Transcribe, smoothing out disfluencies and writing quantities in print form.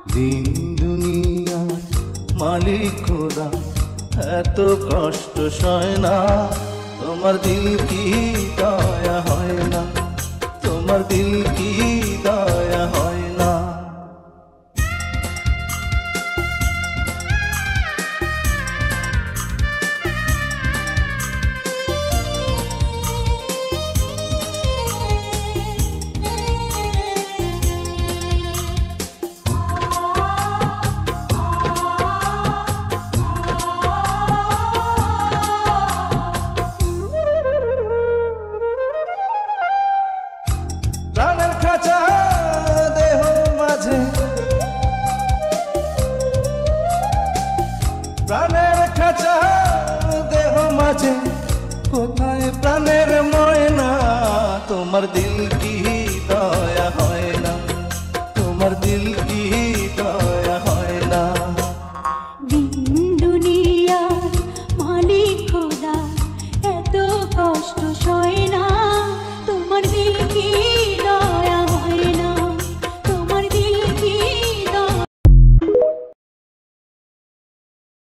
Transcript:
দিন দুনিয়ার মালিক খোদা এত কষ্ট সয় না, তোমার দিল কি দয়া হয় না, তোমার দিল কি দয়া হয় না। প্রাণের খাঁচা দেহ মাঝে, প্রাণের খাঁচা দেহ মাঝে, কোথায় প্রাণের ময়না, তোমার দিল কি